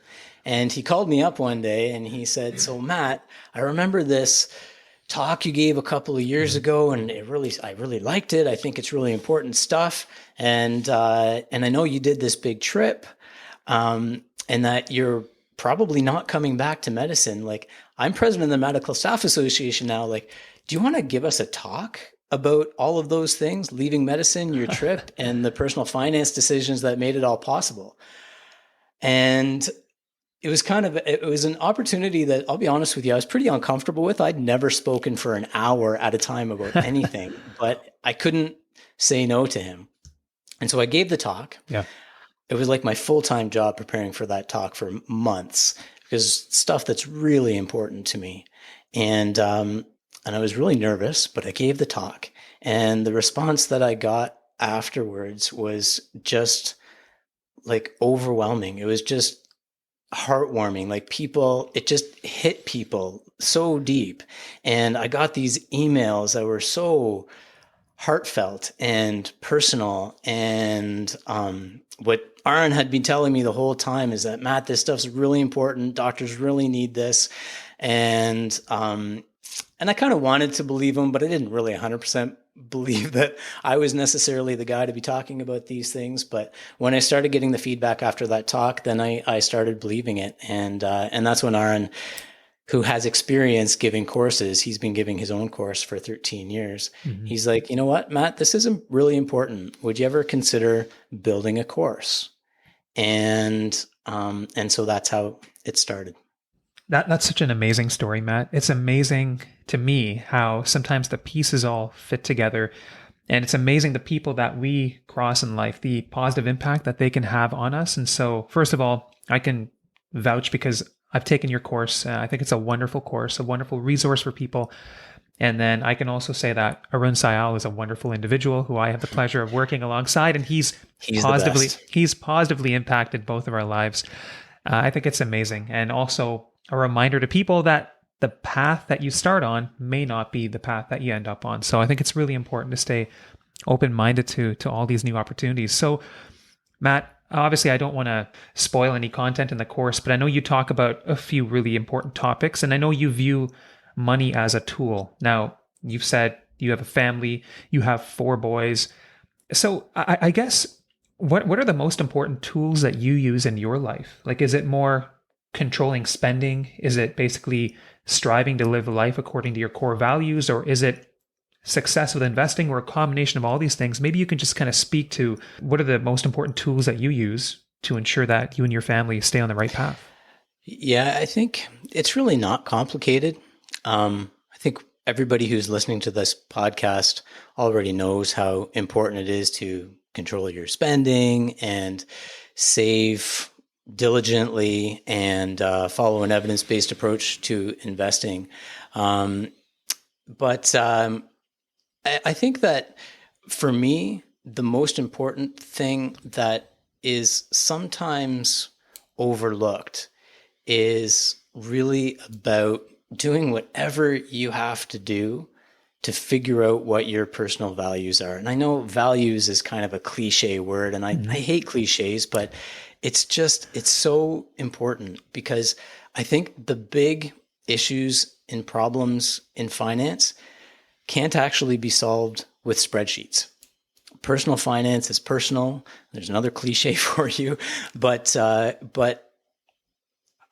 Speaker 2: And he called me up one day and he said, "So Matt, I remember this talk you gave a couple of years ago, and I really liked it. I think it's really important stuff. And I know you did this big trip, and that you're probably not coming back to medicine. Like, I'm president of the Medical Staff Association now. Like, do you want to give us a talk about all of those things, leaving medicine, your trip, and the personal finance decisions that made it all possible?" And it was an opportunity that, I'll be honest with you, I was pretty uncomfortable with. I'd never spoken for an hour at a time about anything, but I couldn't say no to him. And so I gave the talk.
Speaker 1: Yeah.
Speaker 2: It was like my full-time job preparing for that talk for months, because stuff that's really important to me. And I was really nervous, but I gave the talk. And the response that I got afterwards was just like overwhelming. It was just heartwarming. Like, it just hit people so deep. And I got these emails that were so heartfelt and personal. And what Aaron had been telling me the whole time is that, "Matt, this stuff's really important. Doctors really need this." And I kind of wanted to believe him, but I didn't really 100% believe that I was necessarily the guy to be talking about these things. But when I started getting the feedback after that talk, then I started believing it. And that's when Aaron, who has experience giving courses, he's been giving his own course for 13 years. Mm-hmm. He's like, "You know what, Matt, this is really important. Would you ever consider building a course?" And so that's how it started.
Speaker 1: That's such an amazing story, Matt. It's amazing to me how sometimes the pieces all fit together. And it's amazing the people that we cross in life, the positive impact that they can have on us. And so, first of all, I can vouch because I've taken your course. I think it's a wonderful course, a wonderful resource for people. And then I can also say that Arun Sayal is a wonderful individual who I have the pleasure of working alongside, and he's positively impacted both of our lives. I think it's amazing. And also a reminder to people that the path that you start on may not be the path that you end up on. So I think it's really important to stay open-minded to all these new opportunities. So Matt, obviously I don't want to spoil any content in the course, but I know you talk about a few really important topics, and I know you view money as a tool. Now, you've said you have a family, you have 4 boys. So I guess what are the most important tools that you use in your life? Like, is it more controlling spending? Is it basically striving to live a life according to your core values? Or is it success with investing, or a combination of all these things? Maybe you can just kind of speak to what are the most important tools that you use to ensure that you and your family stay on the right path.
Speaker 2: Yeah, I think it's really not complicated. I think everybody who's listening to this podcast already knows how important it is to control your spending and save diligently and follow an evidence-based approach to investing. But I think that for me, the most important thing that is sometimes overlooked is really about doing whatever you have to do to figure out what your personal values are. And I know values is kind of a cliche word, and I hate cliches, but it's so important, because I think the big issues and problems in finance can't actually be solved with spreadsheets. Personal finance is personal. There's another cliche for you, but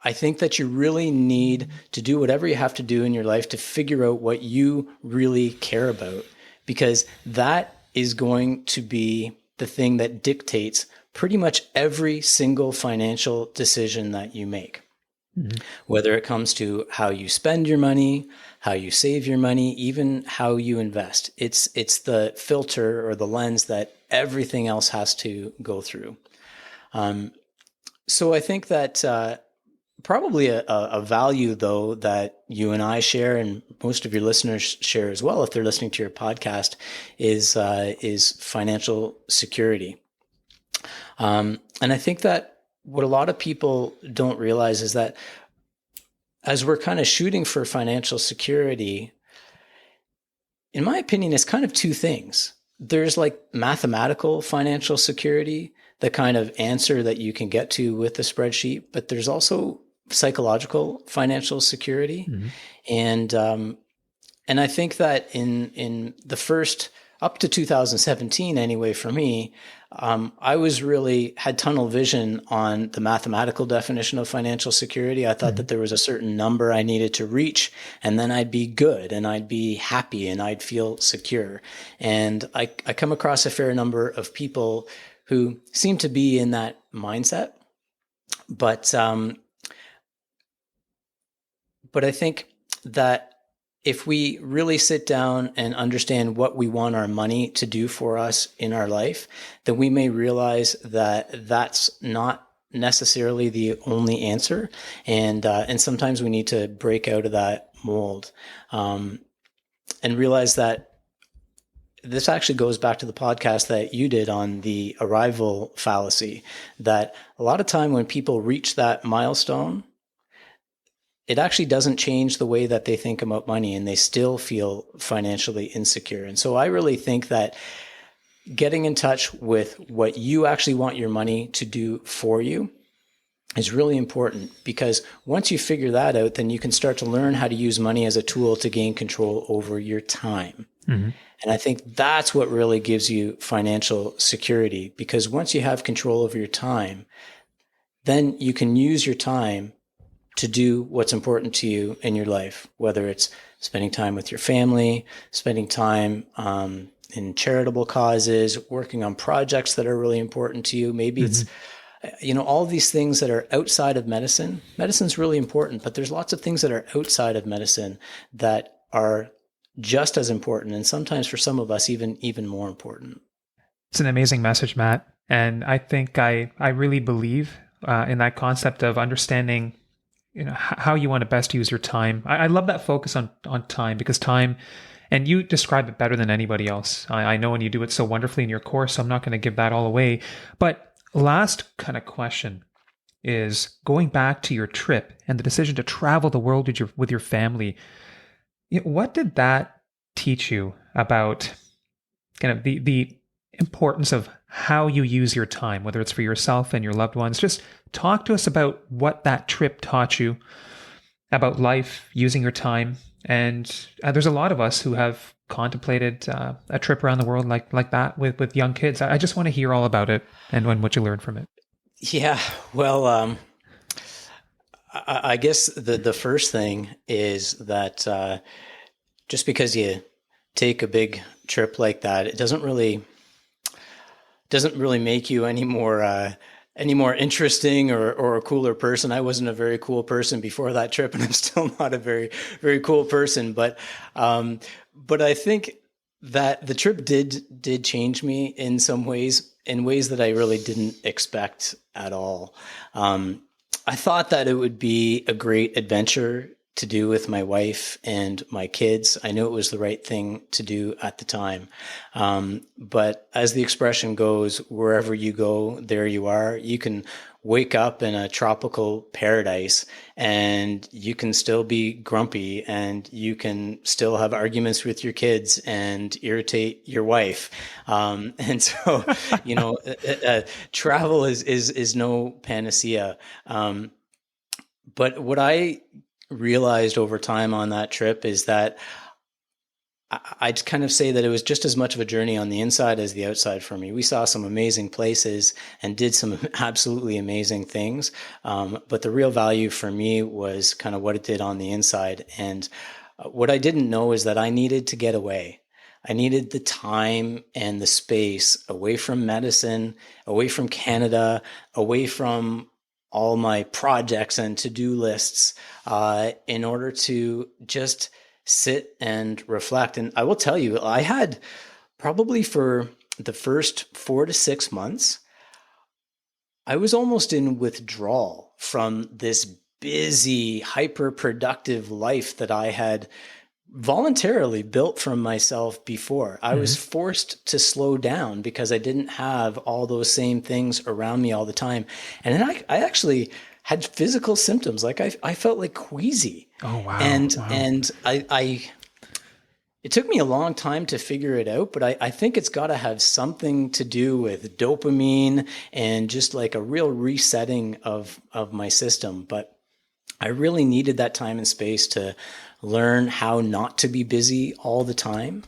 Speaker 2: I think that you really need to do whatever you have to do in your life to figure out what you really care about, because that is going to be the thing that dictates pretty much every single financial decision that you make. Mm-hmm. Whether it comes to how you spend your money, how you save your money, even how you invest. It's the filter or the lens that everything else has to go through. So I think that probably a value, though, that you and I share, and most of your listeners share as well if they're listening to your podcast, is financial security. And I think that what a lot of people don't realize is that as we're kind of shooting for financial security, in my opinion, it's kind of 2 things. there's like mathematical financial security, the kind of answer that you can get to with the spreadsheet, but there's also psychological financial security.
Speaker 1: Mm-hmm.
Speaker 2: And I think that in the first up to 2017 anyway, for me, I was really had tunnel vision on the mathematical definition of financial security. I thought that there was a certain number I needed to reach, and then I'd be good and I'd be happy and I'd feel secure. And I come across a fair number of people who seem to be in that mindset. But I think that if we really sit down and understand what we want our money to do for us in our life, then we may realize that that's not necessarily the only answer. And sometimes we need to break out of that mold, and realize that this actually goes back to the podcast that you did on the arrival fallacy, that a lot of time when people reach that milestone, it actually doesn't change the way that they think about money, and they still feel financially insecure. And so I really think that getting in touch with what you actually want your money to do for you is really important, because once you figure that out, then you can start to learn how to use money as a tool to gain control over your time. Mm-hmm. And I think that's what really gives you financial security, because once you have control over your time, then you can use your time to do what's important to you in your life, whether it's spending time with your family, spending time in charitable causes, working on projects that are really important to you. Maybe it's, all these things that are outside of medicine. Medicine's really important, but there's lots of things that are outside of medicine that are just as important, and sometimes for some of us, even more important.
Speaker 1: It's an amazing message, Matt. And I think I really believe in that concept of understanding how you want to best use your time. I love that focus on time, because time, and you describe it better than anybody else. I know, and you do it so wonderfully in your course, so I'm not going to give that all away. But last kind of question is going back to your trip and the decision to travel the world with your family. What did that teach you about kind of the importance of how you use your time, whether it's for yourself and your loved ones? Just talk to us about what that trip taught you about life, using your time. And there's a lot of us who have contemplated a trip around the world like that with young kids. I just want to hear all about it and what you learned from it.
Speaker 2: Yeah, well, I guess the first thing is that just because you take a big trip like that, it doesn't really make you any more interesting or a cooler person. I wasn't a very cool person before that trip, and I'm still not a very, very cool person. But I think that the trip did change me in some ways, in ways that I really didn't expect at all. I thought that it would be a great adventure to do with my wife and my kids. I knew it was the right thing to do at the time. But as the expression goes, wherever you go, there you are. You can wake up in a tropical paradise and you can still be grumpy, and you can still have arguments with your kids and irritate your wife. And so, travel is no panacea. But what I realized over time on that trip is that I'd kind of say that it was just as much of a journey on the inside as the outside for me. We saw some amazing places and did some absolutely amazing things. But the real value for me was kind of what it did on the inside. And what I didn't know is that I needed to get away. I needed the time and the space away from medicine, away from Canada, away from all my projects and to-do lists, in order to just sit and reflect. And I will tell you, I had probably for the first 4 to 6 months, I was almost in withdrawal from this busy, hyper-productive life that I had voluntarily built from myself before. I was forced to slow down because I didn't have all those same things around me all the time. And then I actually had physical symptoms. Like I felt like queasy.
Speaker 1: Oh, wow.
Speaker 2: And
Speaker 1: Wow.
Speaker 2: and it took me a long time to figure it out, but I think it's got to have something to do with dopamine and just like a real resetting of my system. But I really needed that time and space to learn how not to be busy all the time.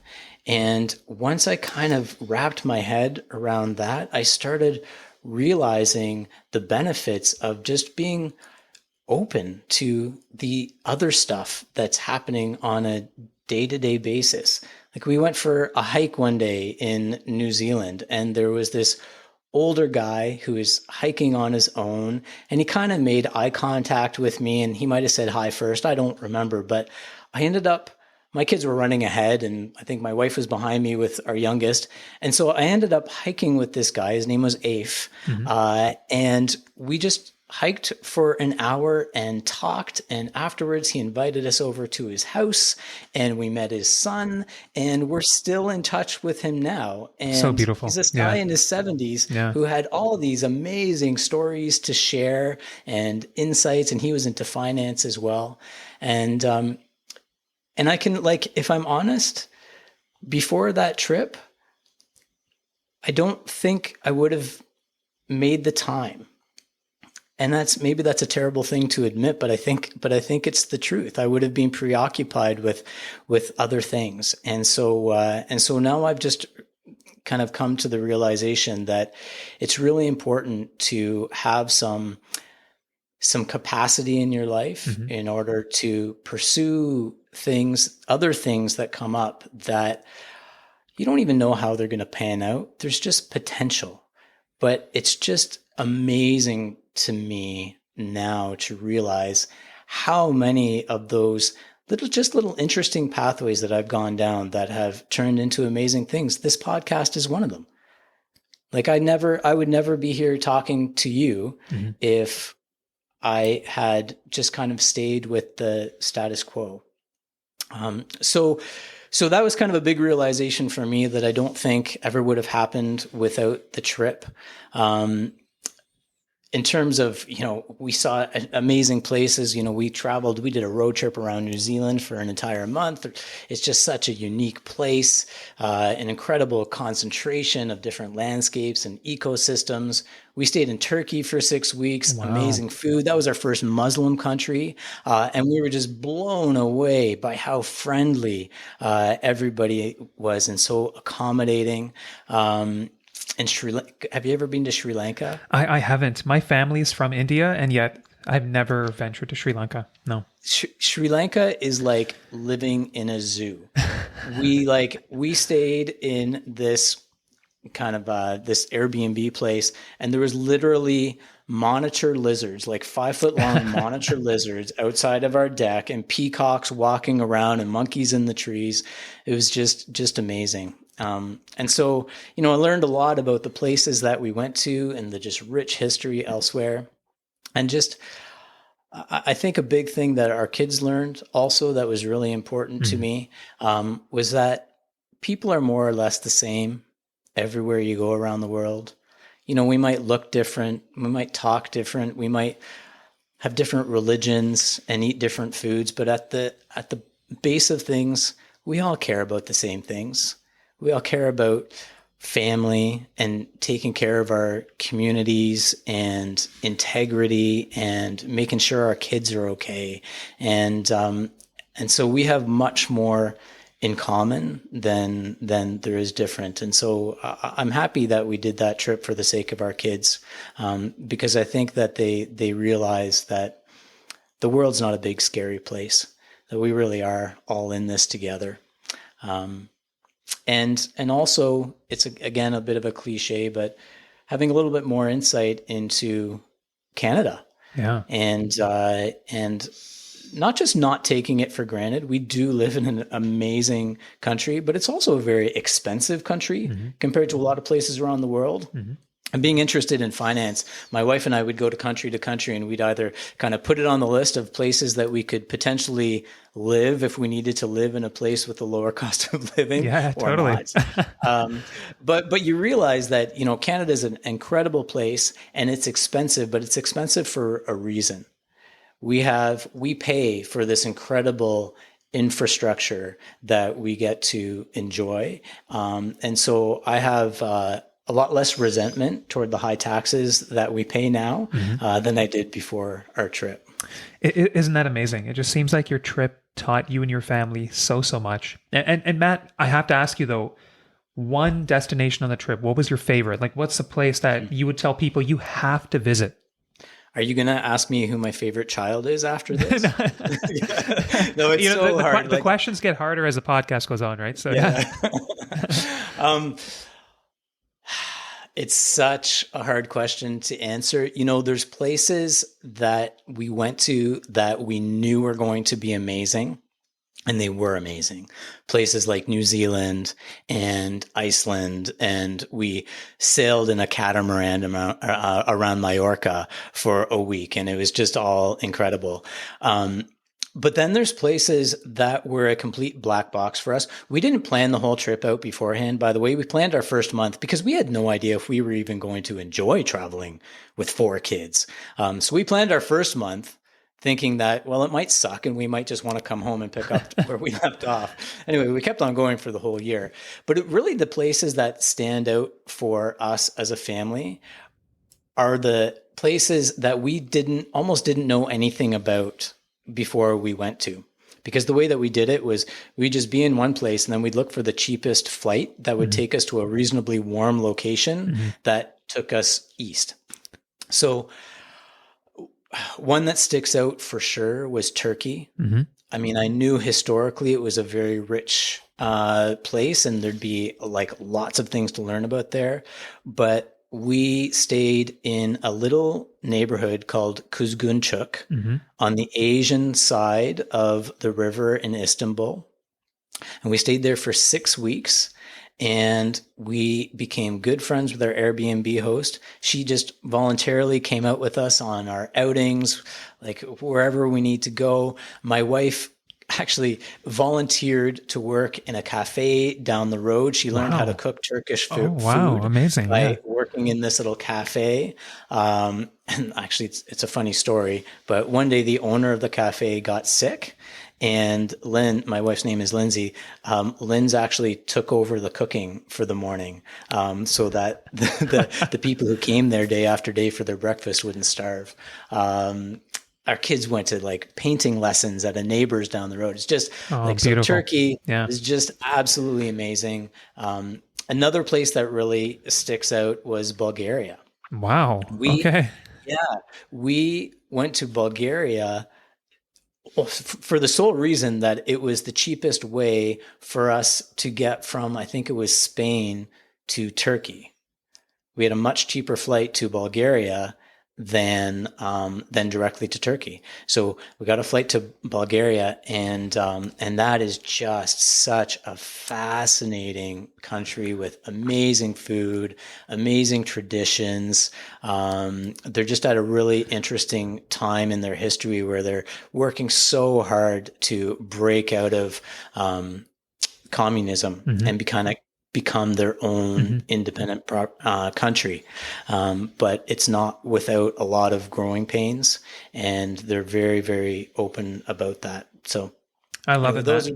Speaker 2: And once I kind of wrapped my head around that, I started realizing the benefits of just being open to the other stuff that's happening on a day-to-day basis. Like we went for a hike one day in New Zealand, and there was this older guy who was hiking on his own, and he kind of made eye contact with me, and he might have said hi first. I don't remember, but I ended up, my kids were running ahead, and I think my wife was behind me with our youngest. And so I ended up hiking with this guy. His name was Afe. And we just hiked for an hour and talked. And afterwards, he invited us over to his house, and we met his son, and we're still in touch with him now. And
Speaker 1: So beautiful.
Speaker 2: he's this guy in his 70s who had all these amazing stories to share and insights, and he was into finance as well. And I can, like, if I'm honest, before that trip, I don't think I would have made the time. And maybe that's a terrible thing to admit, but I think it's the truth. I would have been preoccupied with other things. And so now I've just kind of come to the realization that it's really important to have some capacity in your life in order to pursue other things that come up that you don't even know how they're going to pan out. There's just potential, but it's just amazing to me now to realize how many of those little interesting pathways that I've gone down that have turned into amazing things. This podcast is one of them. Like I would never be here talking to you if I had just kind of stayed with the status quo. So that was kind of a big realization for me that I don't think ever would have happened without the trip. In terms of, we saw amazing places, we traveled, we did a road trip around New Zealand for an entire month. It's just such a unique place, an incredible concentration of different landscapes and ecosystems. We stayed in Turkey for 6 weeks, amazing food. That was our first Muslim country. And we were just blown away by how friendly everybody was and so accommodating. And have you ever been to Sri Lanka?
Speaker 1: I haven't. My family's from India, and yet I've never ventured to Sri Lanka. No.
Speaker 2: Sri Lanka is like living in a zoo. We stayed in this kind of this Airbnb place, and there was literally monitor lizards, like 5-foot long monitor lizards outside of our deck, and peacocks walking around and monkeys in the trees. It was just amazing. And so, I learned a lot about the places that we went to and the just rich history elsewhere. And just, I think a big thing that our kids learned also that was really important to me, was that people are more or less the same everywhere you go around the world. We might look different. We might talk different. We might have different religions and eat different foods, but at the base of things, we all care about the same things. We all care about family and taking care of our communities and integrity and making sure our kids are okay. And so we have much more in common than there is different. And so I'm happy that we did that trip for the sake of our kids, because I think that they realize that the world's not a big, scary place, that we really are all in this together. And also, it's again a bit of a cliche, but having a little bit more insight into Canada, and not just not taking it for granted. We do live in an amazing country, but it's also a very expensive country compared to a lot of places around the world. And being interested in finance, my wife and I would go to country, and we'd either kind of put it on the list of places that we could potentially live if we needed to live in a place with a lower cost of living.
Speaker 1: Yeah, totally.
Speaker 2: But you realize that, Canada is an incredible place, and it's expensive, but it's expensive for a reason. We pay for this incredible infrastructure that we get to enjoy. And so I have a lot less resentment toward the high taxes that we pay now than I did before our trip.
Speaker 1: Isn't that amazing? It just seems like your trip taught you and your family so much. And Matt, I have to ask you though, one destination on the trip, what was your favorite? Like, what's the place that you would tell people you have to visit?
Speaker 2: Are you going to ask me who my favorite child is after this? No, it's so hard.
Speaker 1: The questions get harder as the podcast goes on, right? So
Speaker 2: yeah. It's such a hard question to answer. There's places that we went to that we knew were going to be amazing, and they were amazing. Places like New Zealand and Iceland, and we sailed in a catamaran around Mallorca for a week, and it was just all incredible. But then there's places that were a complete black box for us. We didn't plan the whole trip out beforehand. By the way, we planned our first month because we had no idea if we were even going to enjoy traveling with 4 kids. So we planned our first month thinking that, well, it might suck and we might just want to come home and pick up where we left off. Anyway, we kept on going for the whole year. But really the places that stand out for us as a family are the places that we almost didn't know anything about before we went to. Because the way that we did it was we'd just be in one place and then we'd look for the cheapest flight that would take us to a reasonably warm location that took us east. So one that sticks out for sure was Turkey. I mean, I knew historically it was a very rich place and there'd be like lots of things to learn about there. But we stayed in a little neighborhood called Kuzgunchuk on the Asian side of the river in Istanbul. And we stayed there for 6 weeks. And we became good friends with our Airbnb host. She just voluntarily came out with us on our outings, like wherever we need to go. My wife actually volunteered to work in a cafe down the road. She learned how to cook Turkish food.
Speaker 1: Amazing.
Speaker 2: By working in this little cafe. And actually, it's a funny story, but one day the owner of the cafe got sick. And Lynn, my wife's name is Lindsay. Lynn's actually took over the cooking for the morning, so that the people who came there day after day for their breakfast wouldn't starve. Our kids went to like painting lessons at a neighbor's down the road. It's just so Turkey is just absolutely amazing. Another place that really sticks out was Bulgaria.
Speaker 1: Wow.
Speaker 2: We went to Bulgaria for the sole reason that it was the cheapest way for us to get from, I think it was Spain to Turkey. We had a much cheaper flight to Bulgaria than directly to Turkey. So we got a flight to Bulgaria, and that is just such a fascinating country with amazing food, amazing traditions. They're just at a really interesting time in their history where they're working so hard to break out of communism and become their own independent country. But it's not without a lot of growing pains, and they're very, very open about that. So
Speaker 1: I love it.
Speaker 2: Those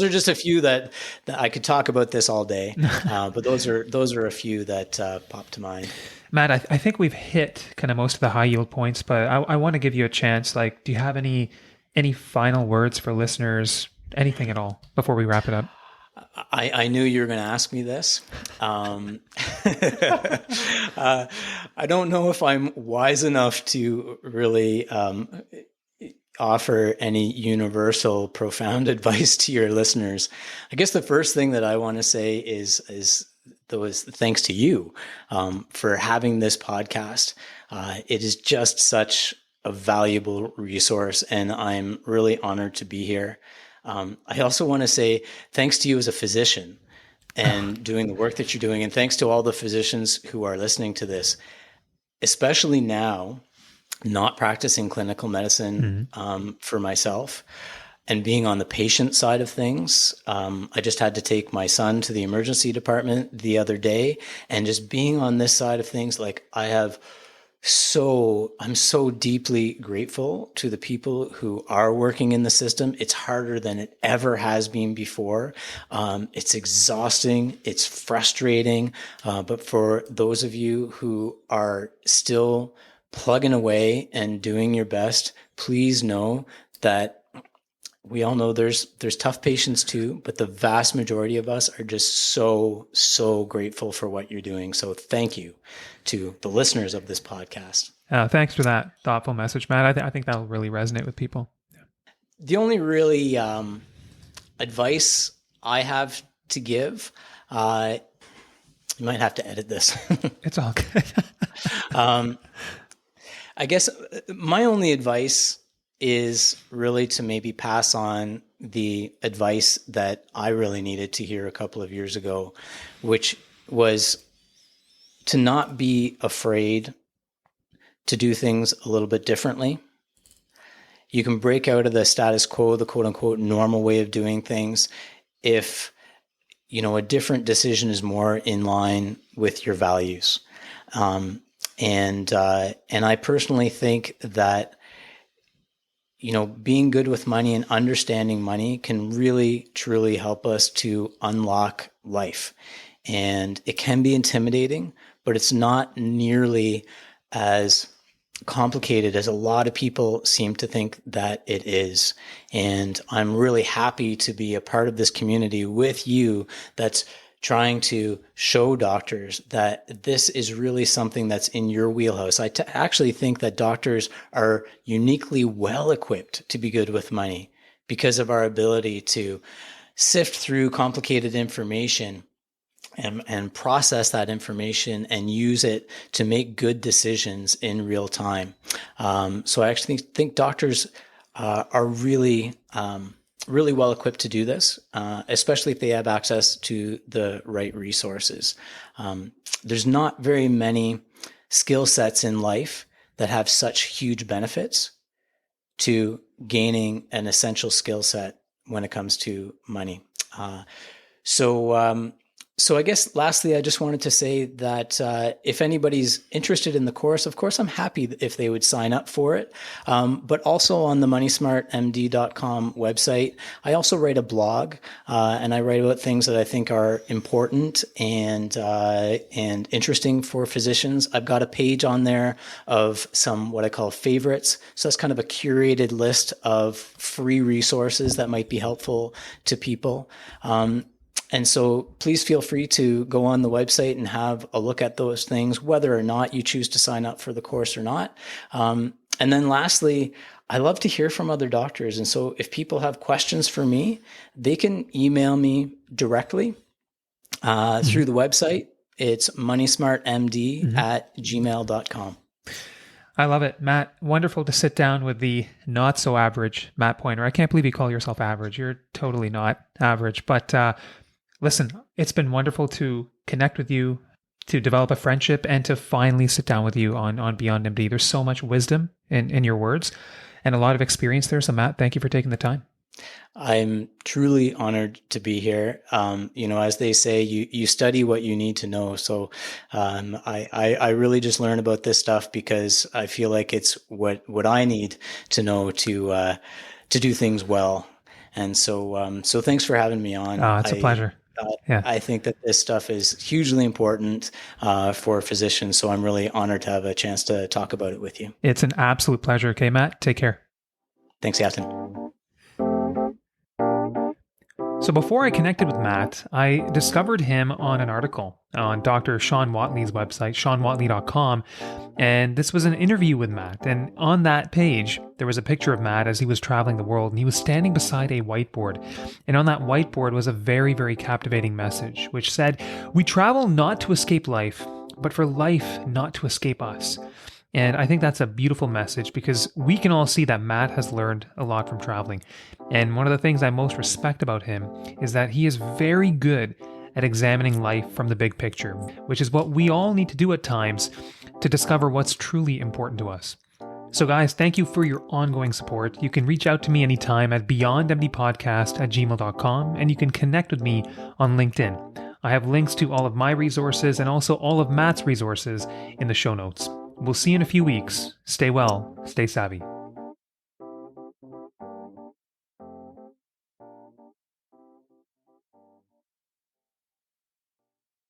Speaker 2: are just a few that I could talk about this all day. But those are a few that pop to mind.
Speaker 1: Matt, I think we've hit kind of most of the high yield points, but I want to give you a chance. Like, do you have any final words for listeners? Anything at all before we wrap it up?
Speaker 2: I knew you were going to ask me this. I don't know if I'm wise enough to really offer any universal, profound advice to your listeners. I guess the first thing that I want to say is thanks to you for having this podcast. It is just such a valuable resource, and I'm really honored to be here. I also want to say thanks to you as a physician and doing the work that you're doing. And thanks to all the physicians who are listening to this, especially now, not practicing clinical medicine for myself and being on the patient side of things. I just had to take my son to the emergency department the other day, and just being on this side of things, like I have I'm so deeply grateful to the people who are working in the system. It's harder than it ever has been before. It's exhausting. It's frustrating. But for those of you who are still plugging away and doing your best, please know that we all know there's tough patients too, but the vast majority of us are just so grateful for what you're doing. So thank you to the listeners of this podcast.
Speaker 1: Thanks for that thoughtful message, Matt. I think that'll really resonate with people.
Speaker 2: The only really advice I have to give, you might have to edit this.
Speaker 1: It's all good.
Speaker 2: I guess my only advice is really to maybe pass on the advice that I really needed to hear a couple of years ago, which was to not be afraid to do things a little bit differently. You can break out of the status quo, the quote unquote normal way of doing things, if a different decision is more in line with your values. And I personally think that being good with money and understanding money can really, truly help us to unlock life. And it can be intimidating, but it's not nearly as complicated as a lot of people seem to think that it is. And I'm really happy to be a part of this community with you that's trying to show doctors that this is really something that's in your wheelhouse. I actually think that doctors are uniquely well equipped to be good with money because of our ability to sift through complicated information and process that information and use it to make good decisions in real time. So I actually think doctors are really well equipped to do this, especially if they have access to the right resources. There's not very many skill sets in life that have such huge benefits to gaining an essential skill set when it comes to money. So I guess lastly, I just wanted to say that if anybody's interested in the course, of course, I'm happy if they would sign up for it. But also on the moneysmartmd.com website, I also write a blog, and I write about things that I think are important and interesting for physicians. I've got a page on there of some what I call favorites. So that's kind of a curated list of free resources that might be helpful to people. And so please feel free to go on the website and have a look at those things, whether or not you choose to sign up for the course or not. And then lastly, I love to hear from other doctors. And so if people have questions for me, they can email me directly through the website. It's moneysmartmd@gmail.com.
Speaker 1: I love it, Matt. Wonderful to sit down with the not so average Matt Poyner. I can't believe you call yourself average. You're totally not average, but listen, it's been wonderful to connect with you, to develop a friendship, and to finally sit down with you on Beyond MD. There's so much wisdom in your words and a lot of experience there. So Matt, thank you for taking the time.
Speaker 2: I'm truly honored to be here. As they say, you study what you need to know. So I really just learn about this stuff because I feel like it's what I need to know to do things well. And so thanks for having me on.
Speaker 1: It's a pleasure. Yeah.
Speaker 2: I think that this stuff is hugely important for physicians. So I'm really honored to have a chance to talk about it with you.
Speaker 1: It's an absolute pleasure. Okay, Matt, take care.
Speaker 2: Thanks, Yatin.
Speaker 1: So before I connected with Matt, I discovered him on an article on Dr. Sean Watley's website, seanwatley.com, and this was an interview with Matt. And on that page, there was a picture of Matt as he was traveling the world, and he was standing beside a whiteboard. And on that whiteboard was a very, very captivating message, which said, "We travel not to escape life, but for life not to escape us." And I think that's a beautiful message because we can all see that Matt has learned a lot from traveling. And one of the things I most respect about him is that he is very good at examining life from the big picture, which is what we all need to do at times to discover what's truly important to us. So guys, thank you for your ongoing support. You can reach out to me anytime at beyondmdpodcast@gmail.com, and you can connect with me on LinkedIn. I have links to all of my resources and also all of Matt's resources in the show notes. We'll see you in a few weeks. Stay well, stay savvy.